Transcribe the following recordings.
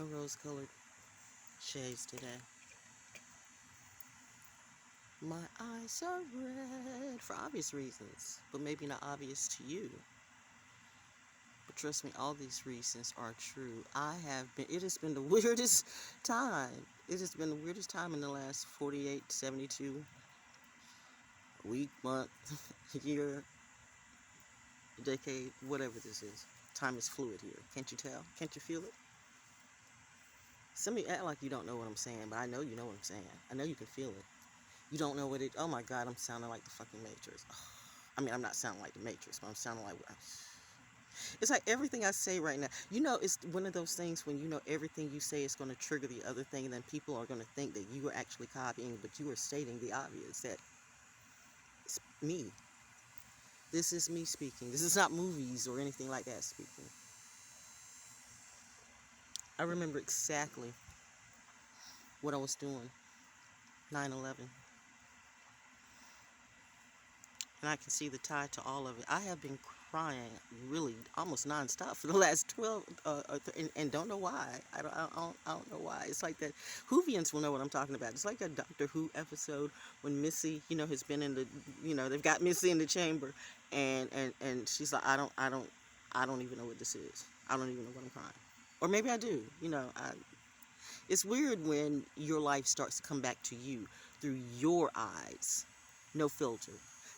No rose-colored shades today. My eyes are red for obvious reasons, but maybe not obvious to you. But trust me, all these reasons are true. It has been the weirdest time. It has been the weirdest time in the last 48, 72, week, month, year, decade, whatever this is. Time is fluid here. Can't you tell? Can't you feel it? Some of you act like you don't know what I'm saying, but I know you know what I'm saying. I know you can feel it. You don't know what it... Oh my God, I'm sounding like the fucking Matrix. I mean, I'm not sounding like the Matrix, but I'm sounding like... It's like everything I say right now. You know, it's one of those things when you know everything you say is going to trigger the other thing, and then people are going to think that you are actually copying, but you are stating the obvious, that it's me. This is me speaking. This is not movies or anything like that speaking. I remember exactly what I was doing 9/11. And I can see the tie to all of it. I have been crying really almost nonstop for the last 12, and don't know why. I don't know why. It's like that. Whovians will know what I'm talking about. It's like that Doctor Who episode when Missy, has been in the, they've got Missy in the chamber, and she's like, I don't even know what this is. I don't even know what I'm crying. Or maybe I do. It's weird when your life starts to come back to you through your eyes. No filter.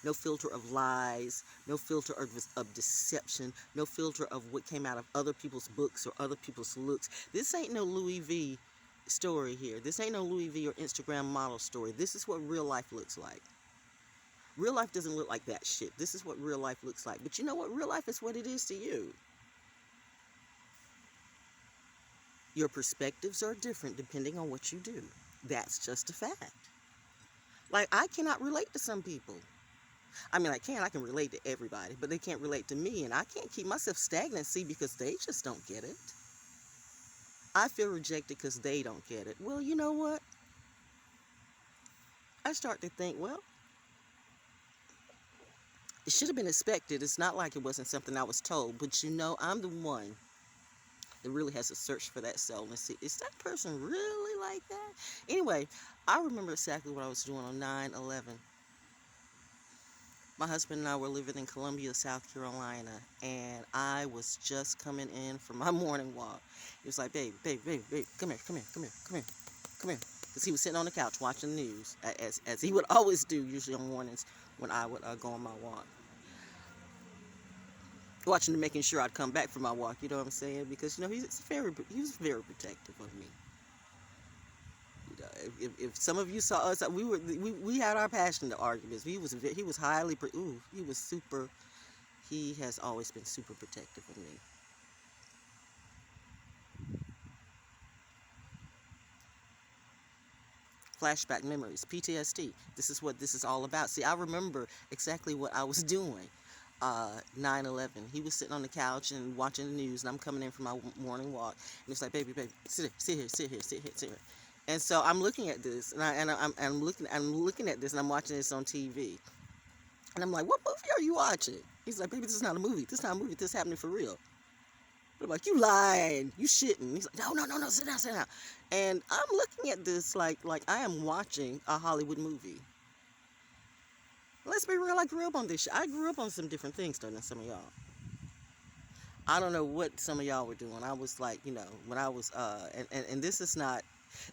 No filter of lies, no filter of deception, no filter of what came out of other people's books or other people's looks. This ain't no Louis V story here. This ain't no Louis V or Instagram model story. This is what real life looks like. Real life doesn't look like that shit. This is what real life looks like. But you know what? Real life is what it is to you. Your perspectives are different depending on what you do. That's just a fact. Like, I cannot relate to some people. I mean, I can relate to everybody, but they can't relate to me, and I can't keep myself stagnant, see, because they just don't get it. I feel rejected because they don't get it. Well, you know what? I start to think, well, it should have been expected. It's not like it wasn't something I was told, but I'm the one that really has to search for that soul and see, is that person really like that? Anyway, I remember exactly what I was doing on 9/11. My husband and I were living in Columbia, South Carolina, and I was just coming in from my morning walk. He was like, babe, come here. Because he was sitting on the couch watching the news, as he would always do, usually on mornings when I would go on my walk. Watching and making sure I'd come back from my walk, you know what I'm saying? Because, he was very protective of me. If some of you saw us, we had our passionate arguments. He was highly, he has always been super protective of me. Flashback memories, PTSD. This is what this is all about. See, I remember exactly what I was doing 9/11. He was sitting on the couch and watching the news, and I'm coming in from my morning walk, and it's like, baby, sit here. And so I'm looking at this, and I'm looking at this, and I'm watching this on TV, and I'm like, what movie are you watching? He's like, baby, this is not a movie. This is not a movie. This is happening for real. I'm like, you lying, you shitting. He's like, no, sit down. And I'm looking at this like I am watching a Hollywood movie. Let's be real, I grew up on this shit. I grew up on some different things though than some of y'all. I don't know what some of y'all were doing. I was like, when I was, and this is not,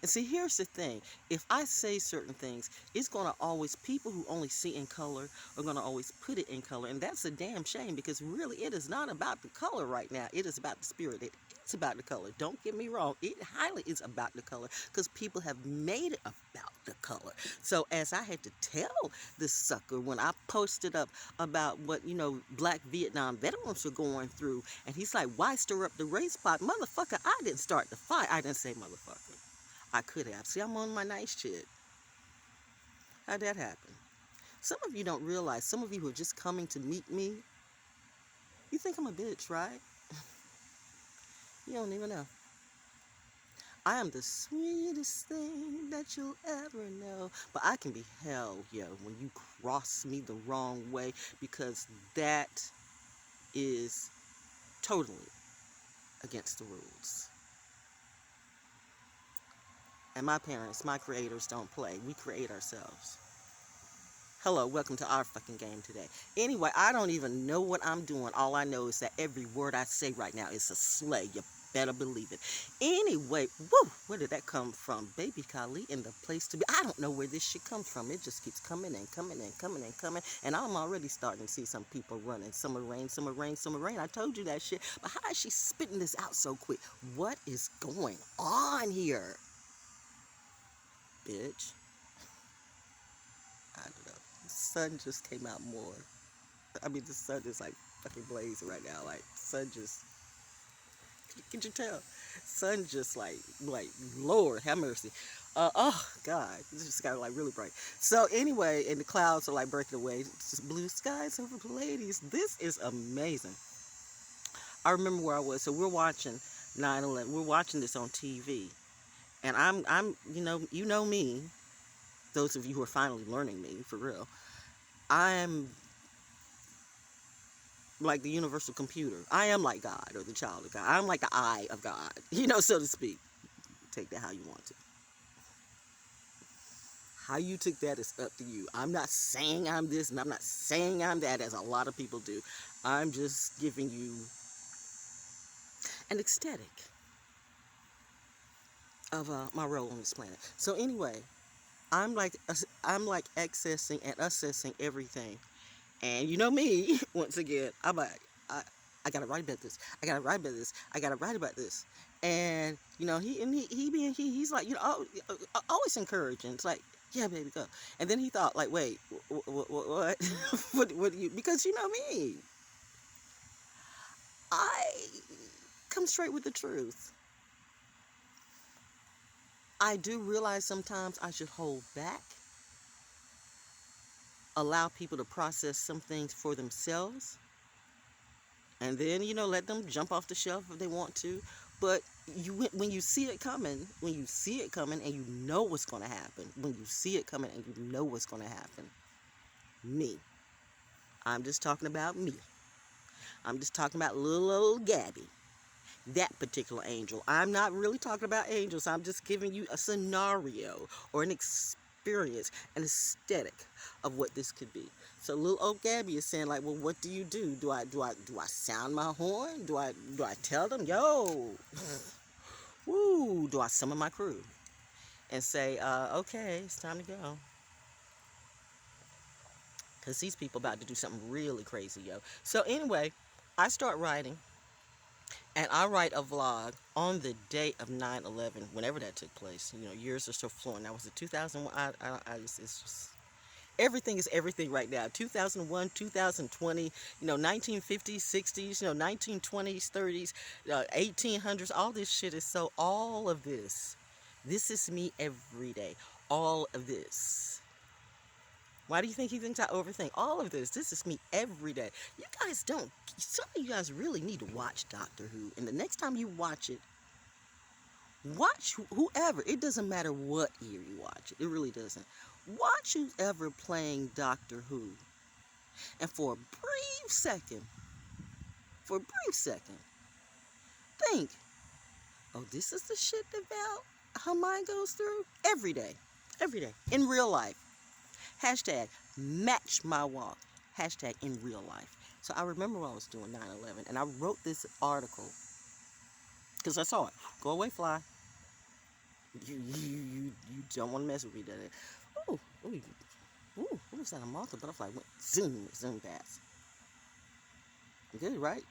and see, here's the thing. If I say certain things, it's going to always, people who only see in color are going to always put it in color. And that's a damn shame, because really it is not about the color right now. It is about the spirit. It is about the color. Don't get me wrong. It highly is about the color, because people have made it about the color. So as I had to tell this sucker when I posted up about what, Black Vietnam veterans were going through, and he's like, why stir up the race pot? Motherfucker, I didn't start the fight. I didn't say motherfucker. I could have. See, I'm on my nice shit. How'd that happen? Some of you don't realize, some of you who are just coming to meet me, you think I'm a bitch, right? You don't even know. I am the sweetest thing that you'll ever know. But I can be hell, when you cross me the wrong way, because that is totally against the rules. And my parents, my creators, don't play. We create ourselves. Hello, welcome to our fucking game today. Anyway, I don't even know what I'm doing. All I know is that every word I say right now is a slay. You better believe it. Anyway, woo, where did that come from? Baby Kali in the place to be. I don't know where this shit comes from. It just keeps coming and coming and coming and coming. And I'm already starting to see some people running. Summer rain, summer rain, summer rain. I told you that shit. But how is she spitting this out so quick? What is going on here? Bitch. I don't know. The sun just came out more. I mean, the sun is like fucking blazing right now. Like, sun just, can you tell? Sun just like, Lord, have mercy. Oh, God. It just got like really bright. So, anyway, and the clouds are like breaking away. It's just blue skies over Pleiades. This is amazing. I remember where I was. So, we're watching 9/11. We're watching this on TV. And I'm, you know me. Those of you who are finally learning me, for real. I'm like the universal computer. I am like God or the child of God. I'm like the eye of God, so to speak. Take that how you want to. How you took that is up to you. I'm not saying I'm this and I'm not saying I'm that, as a lot of people do. I'm just giving you an aesthetic of my role on this planet. So anyway, I'm like accessing and assessing everything. And you know me, once again, I'm like, I gotta write about this. I gotta write about this. I gotta write about this. And he's like, always encouraging. It's like, yeah, baby, go. And then he thought, like, wait, what? what do you? Because you know me, I come straight with the truth. I do realize sometimes I should hold back, allow people to process some things for themselves, and then let them jump off the shelf if they want to. But when you see it coming, and you know what's going to happen, when you see it coming and you know what's going to happen, me, I'm just talking about me. I'm just talking about little old Gabby, that particular angel. I'm not really talking about angels. I'm just giving you a scenario or an experience, an aesthetic of what this could be. So little old Gabby is saying, like, well, what do you do? Do I sound my horn? Do I tell them, yo, woo? Do I summon my crew and say, okay, it's time to go? Because these people about to do something really crazy, yo. So anyway, I start writing. And I write a vlog on the day of 9/11, whenever that took place. Years are still flowing. That was the 2001. It's just, everything is everything right now. 2001, 2020, 1950s, 60s, 1920s, 30s, 1800s. All this shit is so, all of this. This is me every day. All of this. Why do you think he thinks I overthink all of this? This is me every day. You guys don't, some of you guys really need to watch Doctor Who. And the next time you watch it, watch whoever. It doesn't matter what year you watch it. It really doesn't. Watch whoever playing Doctor Who. And for a brief second, think, oh, this is the shit about her mind goes through every day. In real life. Hashtag match my walk. Hashtag in real life. So I remember when I was doing 9/11, and I wrote this article because I saw it. Go away, fly. You don't want to mess with me, does it? What was that? A moth or butterfly went zoom past. Good, right?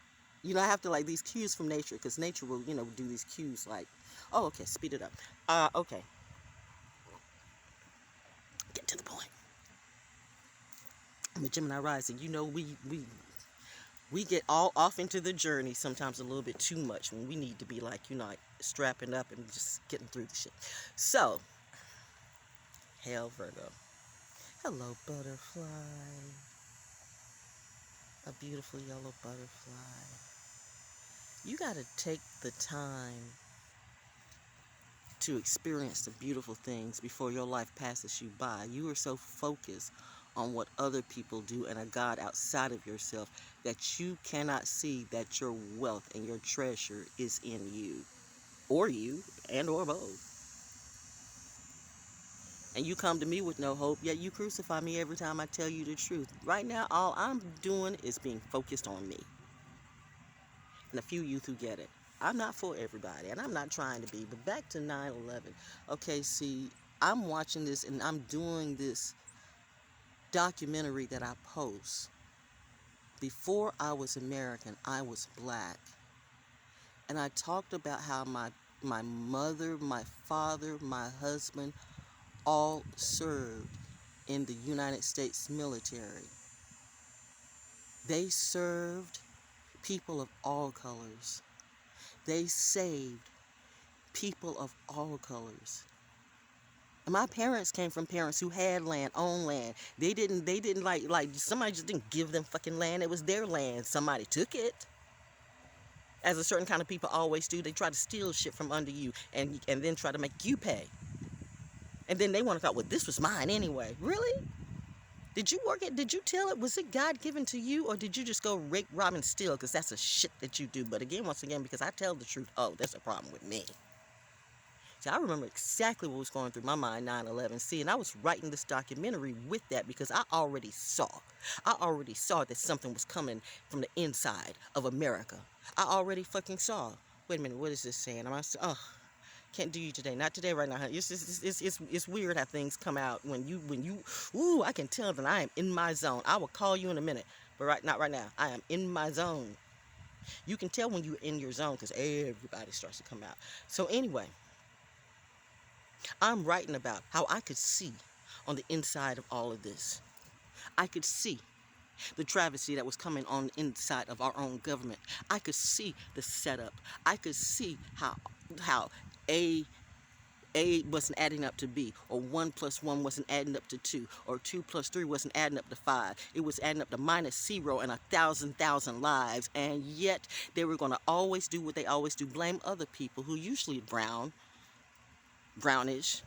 I have to, like, these cues from nature, because nature will, do these cues like, oh, okay, speed it up. Okay. Get to the point. I'm a Gemini rising. We get all off into the journey sometimes a little bit too much when we need to be like, like strapping up and just getting through the shit. So, hail Virgo. Hello, butterfly. A beautiful yellow butterfly. You gotta take the time to experience the beautiful things before your life passes you by. You are so focused on what other people do and a God outside of yourself that you cannot see that your wealth and your treasure is in you, or both. And you come to me with no hope, yet you crucify me every time I tell you the truth. Right now, all I'm doing is being focused on me and a few youth who get it. I'm not for everybody, and I'm not trying to be. But back to 9/11. Okay, see, I'm watching this and I'm doing this documentary that I post. Before I was American, I was black. And I talked about how my mother, my father, my husband all served in the United States military. They served people of all colors. They saved people of all colors. And my parents came from parents who had land, owned land. They didn't like somebody just didn't give them fucking land. It was their land. Somebody took it. As a certain kind of people always do, they try to steal shit from under you and then try to make you pay. And then they want to go, well, this was mine anyway. Really? Did you work it? Did you tell it? Was it God given to you, or did you just go rape, rob, and steal? Because that's a shit that you do. But again, once again, because I tell the truth, oh, that's a problem with me. See, I remember exactly what was going through my mind 9/11. See, and I was writing this documentary with that because I already saw that something was coming from the inside of America. I already fucking saw. Wait a minute, what is this saying? Oh, can't do you today. Not today, right now. It's weird how things come out when you. Ooh, I can tell that I am in my zone. I will call you in a minute, but not right now. I am in my zone. You can tell when you're in your zone because everybody starts to come out. So anyway, I'm writing about how I could see on the inside of all of this. I could see the travesty that was coming on the inside of our own government. I could see the setup. I could see how A wasn't adding up to B, or 1 + 1 wasn't adding up to 2, or 2 + 3 wasn't adding up to 5. It was adding up to -0 and 1,000 lives, and yet they were going to always do what they always do, blame other people who usually brownish,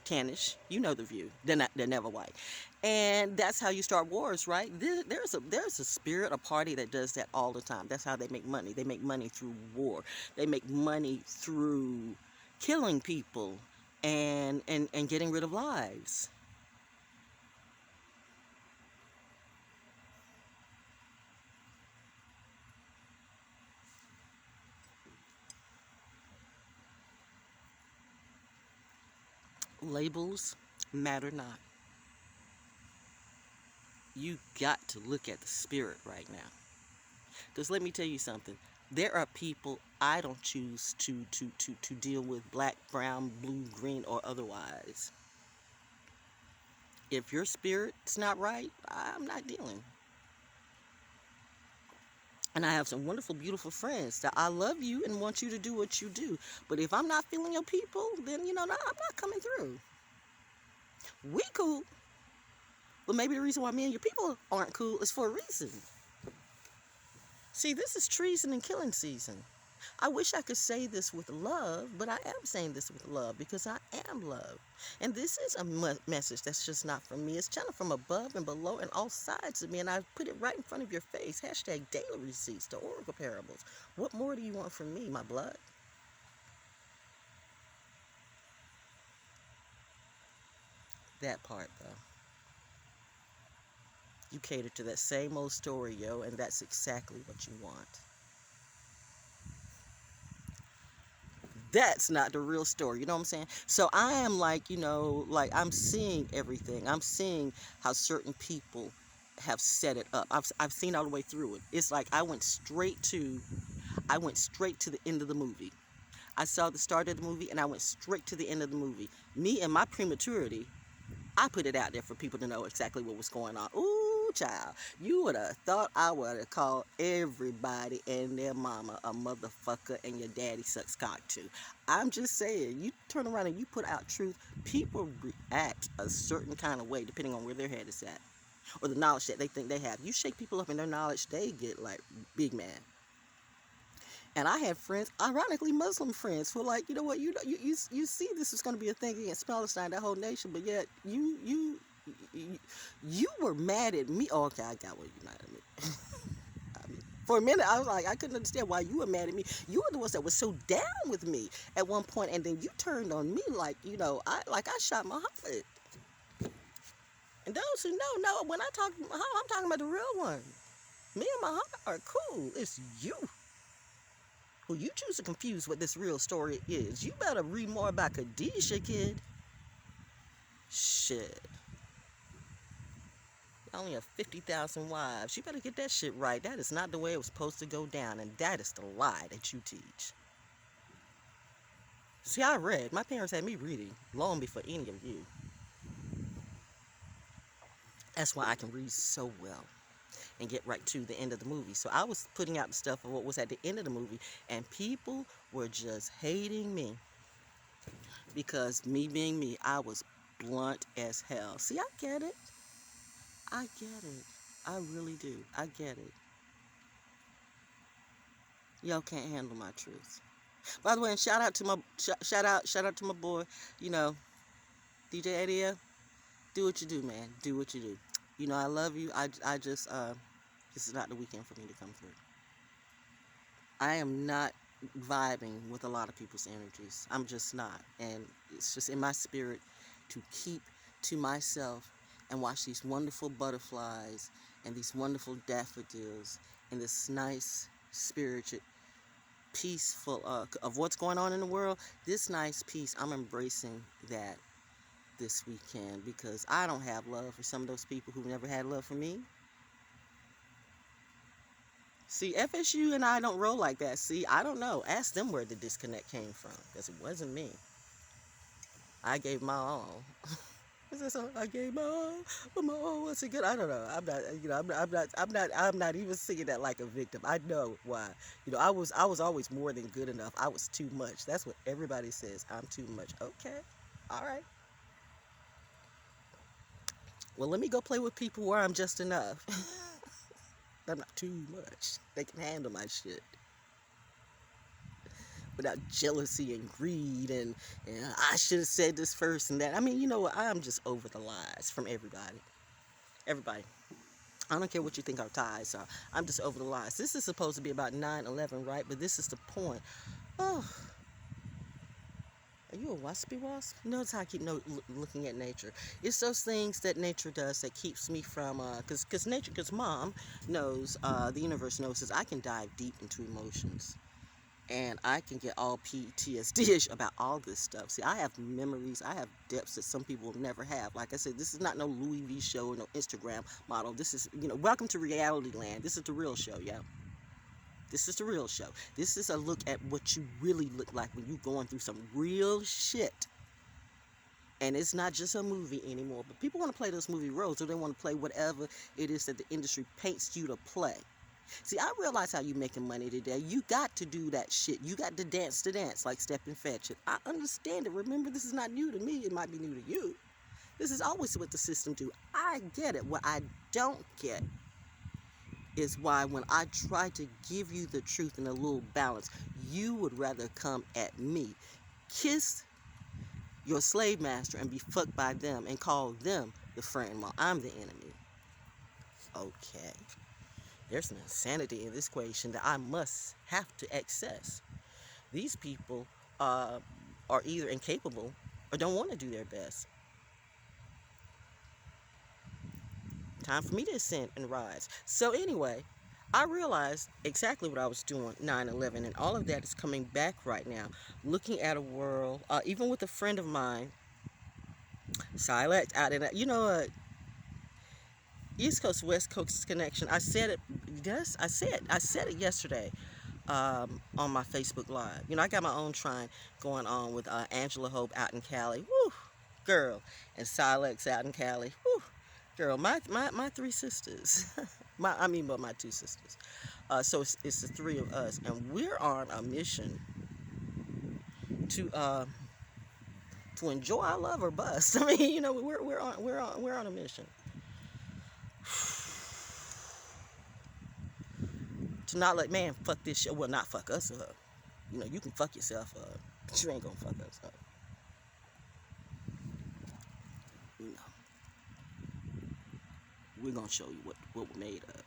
tannish, you know the view. They're never white. And that's how you start wars, right? There's a spirit, a party that does that all the time. That's how they make money. They make money through war. They make money through killing people and getting rid of lives. Labels matter not. You got to look at the spirit right now. Because let me tell you something. There are people I don't choose to deal with, black, brown, blue, green, or otherwise. If your spirit's not right, I'm not dealing. And I have some wonderful, beautiful friends that I love you and want you to do what you do. But if I'm not feeling your people, then, I'm not coming through. We cool. But maybe the reason why me and your people aren't cool is for a reason. See, this is treason and killing season. I wish I could say this with love, but I am saying this with love because I am love. And this is a message that's just not from me. It's channeled from above and below and all sides of me, and I put it right in front of your face. # daily receipts, the Oracle parables. What more do you want from me, my blood? That part, though. You cater to that same old story, yo, and that's exactly what you want. That's not the real story, you know what I'm saying? So I am like, I'm seeing everything. I'm seeing how certain people have set it up. I've seen all the way through it. It's like I went straight to the end of the movie. I saw the start of the movie and I went straight to the end of the movie. Me and my prematurity, I put it out there for people to know exactly what was going on. Ooh, child, you would have thought I would have called everybody and their mama a motherfucker and your daddy sucks cock too. I'm just saying, you turn around and you put out truth, people react a certain kind of way depending on where their head is at or the knowledge that they think they have. You shake people up in their knowledge, they get like big man. And I had friends, ironically Muslim friends, who were like, you know what, you see this is going to be a thing against Palestine, that whole nation, but yet you were mad at me. Oh, okay, I got what you're mad at me. I mean, for a minute, I was like, I couldn't understand why you were mad at me. You were the ones that was so down with me at one point, and then you turned on me like, I shot Muhammad. And those who know when I'm talking about the real one. Me and my heart are cool. It's you who you choose to confuse what this real story is. You better read more about Khadijah, kid. Shit. I only have 50,000 wives. You better get that shit right. That is not the way it was supposed to go down, and that is the lie that you teach. See, I read. My parents had me reading long before any of you. That's why I can read so well and get right to the end of the movie. So I was putting out the stuff of what was at the end of the movie, and people were just hating me because me being me, I was blunt as hell. See, I get it. I get it. I really do. I get it. Y'all can't handle my truth. By the way, and shout out to my boy, you know, DJ Eddie. Do what you do, man. Do what you do. You know, I love you. I just this is not the weekend for me to come through. I am not vibing with a lot of people's energies. I'm just not. And it's just in my spirit to keep to myself and watch these wonderful butterflies and these wonderful daffodils and this nice spirited peaceful of what's going on in the world. This nice peace, I'm embracing that this weekend because I don't have love for some of those people who never had love for me. See, FSU and I don't roll like that. See, I don't know. Ask them where the disconnect came from, because it wasn't me. I gave my all. Is that so? I gave my all. What's it good? I don't know. I'm not. You know, I'm not even singing that like a victim. I know why. You know, I was always more than good enough. I was too much. That's what everybody says. I'm too much. Okay, all right. Well, let me go play with people where I'm just enough. I'm not too much. They can handle my shit without jealousy and greed and I should have said this first and that. I mean, you know what? I'm just over the lies from everybody. Everybody. I don't care what you think our ties are. I'm just over the lies. This is supposed to be about 9/11, right? But this is the point. Oh, are you a waspy wasp? Notice how I keep looking at nature. It's those things that nature does that keeps me from, because mom knows, the universe knows, is I can dive deep into emotions. And I can get all PTSD-ish about all this stuff. See, I have memories, I have depths that some people will never have. Like I said, this is not no Louis V show or no Instagram model. This is, you know, welcome to reality land. This is the real show, yeah. This is the real show. This is a look at what you really look like when you're going through some real shit. And it's not just a movie anymore. But people want to play those movie roles, or they want to play whatever it is that the industry paints you to play. See, I realize how you making money today. You got to do that shit. You got to dance the dance like Step and Fetch It. I understand it. Remember, this is not new to me. It might be new to you. This is always what the system do. I get it. What I don't get is why when I try to give you the truth and a little balance, you would rather come at me, kiss your slave master and be fucked by them and call them the friend while I'm the enemy. Okay. There's some insanity in this equation that I must have to access. These people are either incapable or don't want to do their best. Time for me to ascend and rise. So anyway, I realized exactly what I was doing 9/11, and all of that is coming back right now. Looking at a world, even with a friend of mine, Silent out in that, you know, East Coast West Coast connection. I said it. Yes, I said it yesterday on my Facebook Live. You know, I got my own shrine going on with Angela Hope out in Cali. Woo, girl, and Silex out in Cali. Woo, girl. My three sisters. My two sisters. So it's the three of us, and we're on a mission to enjoy our love or bust. I mean, you know, we're on a mission. To not let man fuck this shit. Well, not fuck us up. You know, you can fuck yourself up, but you ain't gonna fuck us up. You know, we're gonna show you what we're made of.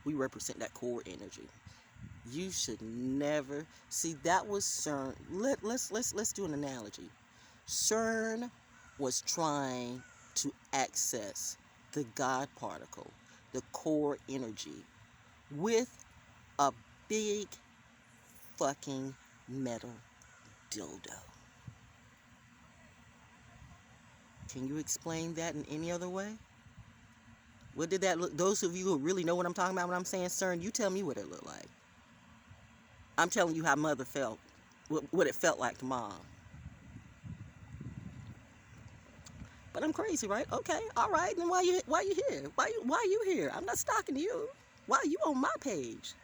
We represent that core energy. You should never see that was CERN. Let's do an analogy. CERN was trying to access the God particle, the core energy, with a big fucking metal dildo. Can you explain that in any other way? What did that look? Those of you who really know what I'm talking about when I'm saying CERN, you tell me what it looked like. I'm telling you how mother felt, what it felt like to mom. But I'm crazy, right? Okay, all right. Then why you here? Why you here? I'm not stalking you. Why are you on my page?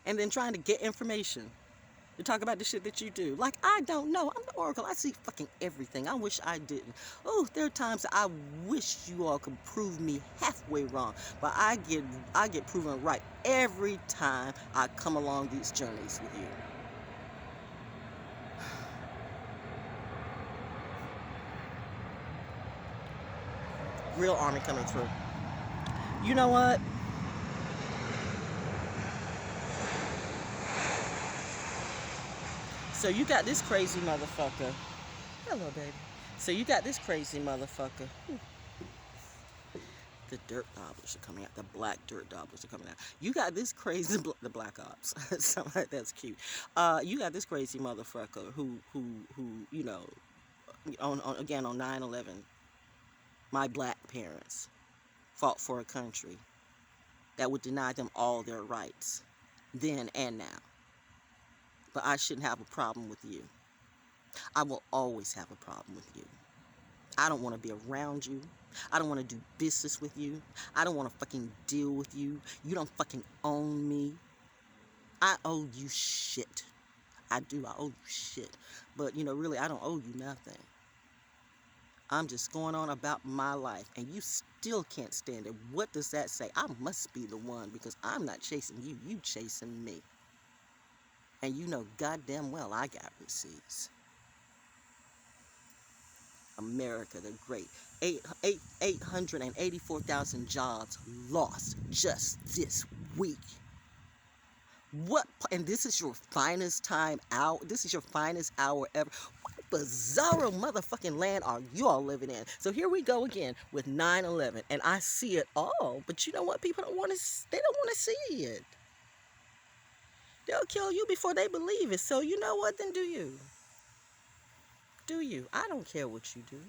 And then trying to get information to talk about the shit that you do. Like, I don't know. I'm the Oracle. I see fucking everything. I wish I didn't. Oh, there are times I wish you all could prove me halfway wrong. But I get proven right every time I come along these journeys with you. Real army coming through. You know what? So you got this crazy motherfucker. Hello, baby. So you got this crazy motherfucker. The dirt gobblers are coming out. The black dirt gobblers are coming out. You got this crazy, the black ops. Something like that's cute. You got this crazy motherfucker who, you know, again on 9/11, my black parents fought for a country that would deny them all their rights, then and now. But I shouldn't have a problem with you. I will always have a problem with you. I don't want to be around you. I don't want to do business with you. I don't want to fucking deal with you. You don't fucking own me. I owe you shit. I do. I owe you shit. But, you know, really, I don't owe you nothing. I'm just going on about my life, and you still can't stand it. What does that say? I must be the one, because I'm not chasing you. You chasing me. And you know goddamn well I got receipts. America the Great. 884,000 jobs lost just this week. What? And this is your finest time out? This is your finest hour ever? What bizarro motherfucking land are you all living in? So here we go again with 9/11, and I see it all. But you know what? People don't want to. They don't want to see it. They'll kill you before they believe it. So you know what? Then do you? Do you? I don't care what you do.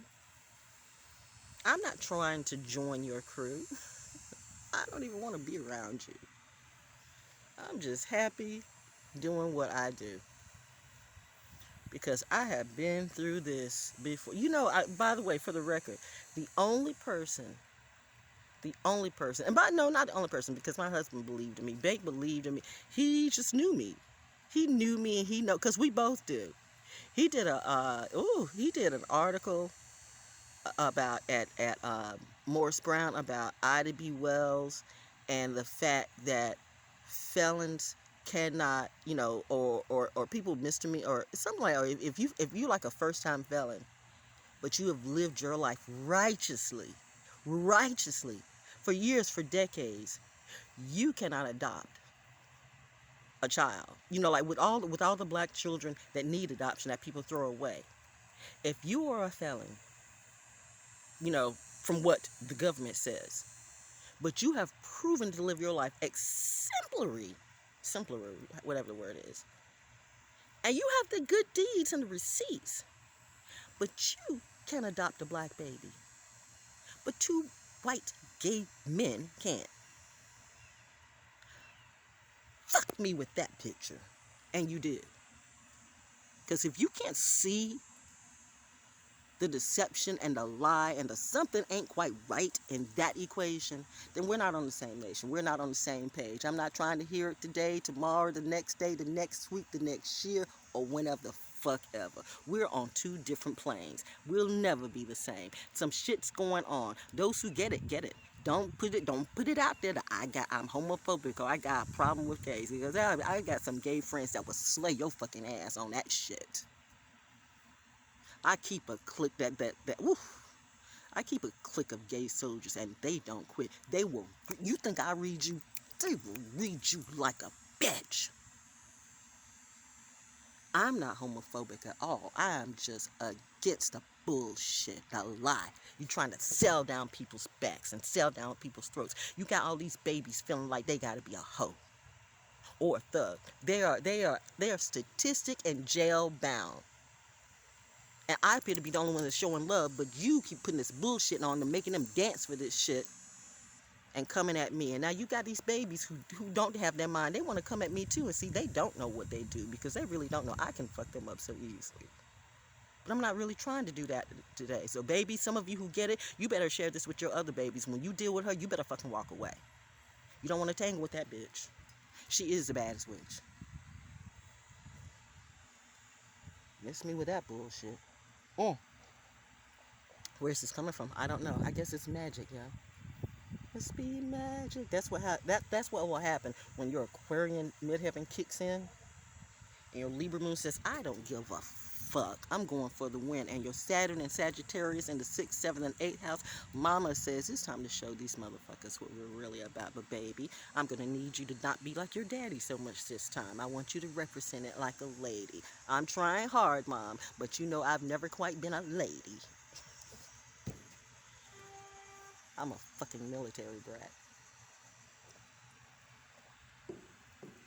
I'm not trying to join your crew. I don't even want to be around you. I'm just happy doing what I do. Because I have been through this before. You know, by the way, for the record, the only person, and no, not the only person, because my husband believed in me. Bake believed in me. He just knew me. He knew me, and he know, because we both do. He did he did an article about at Morris Brown about Ida B. Wells and the fact that felons cannot, you know, or people misdemeanor or something like, or if you like a first time felon, but you have lived your life righteously for years, for decades, you cannot adopt a child. You know, like with all the black children that need adoption that people throw away. If you are a felon, you know, from what the government says, but you have proven to live your life exemplary, whatever the word is, and you have the good deeds and the receipts, but you can adopt a black baby, but two white gay men can't. Fuck me with that picture. And you did. Because if you can't see the deception and the lie and the something ain't quite right in that equation, then we're not on the same nation. We're not on the same page. I'm not trying to hear it today, tomorrow, the next day, the next week, the next year, or whenever the fuck ever. We're on two different planes. We'll never be the same. Some shit's going on. Those who get it, get it. Don't put it out there that I'm homophobic or I got a problem with gays, because I got some gay friends that will slay your fucking ass on that shit. I keep a clique I keep a clique of gay soldiers, and they don't quit. They will. You think I read you? They will read you like a bitch. I'm not homophobic at all. I am just against the bullshit, a lie. You trying to sell down people's backs and sell down people's throats. You got all these babies feeling like they gotta be a hoe or a thug. They are statistic and jail bound. And I appear to be the only one that's showing love, but you keep putting this bullshit on them, making them dance for this shit and coming at me. And now you got these babies who don't have their mind. They want to come at me too, and see, they don't know what they do because they really don't know. I can fuck them up so easily. But I'm not really trying to do that today. So, baby, some of you who get it, you better share this with your other babies. When you deal with her, you better fucking walk away. You don't want to tangle with that bitch. She is the baddest witch. Miss me with that bullshit. Mm. Where's this coming from? I don't know. I guess it's magic, yeah. Must be magic. That's what will happen when your Aquarian midheaven kicks in and your Libra moon says, I don't give a fuck. I'm going for the win. And your Saturn and Sagittarius in the 6th, 7th, and 8th house, mama says it's time to show these motherfuckers what we're really about. But baby, I'm going to need you to not be like your daddy so much this time. I want you to represent it like a lady. I'm trying hard, mom, but you know I've never quite been a lady. I'm a fucking military brat.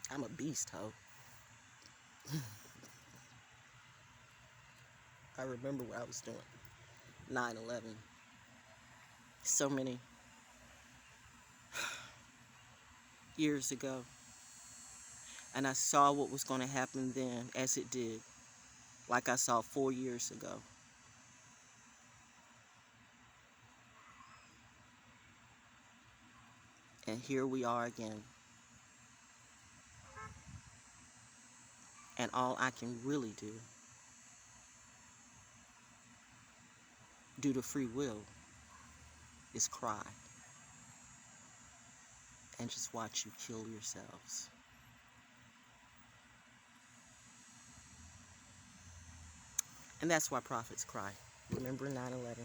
I'm a beast, ho. I remember what I was doing. 9/11. So many years ago. And I saw what was going to happen then as it did. Like I saw 4 years ago. And here we are again. And all I can really do, due to free will, is cry. And just watch you kill yourselves. And that's why prophets cry. Remember 9/11?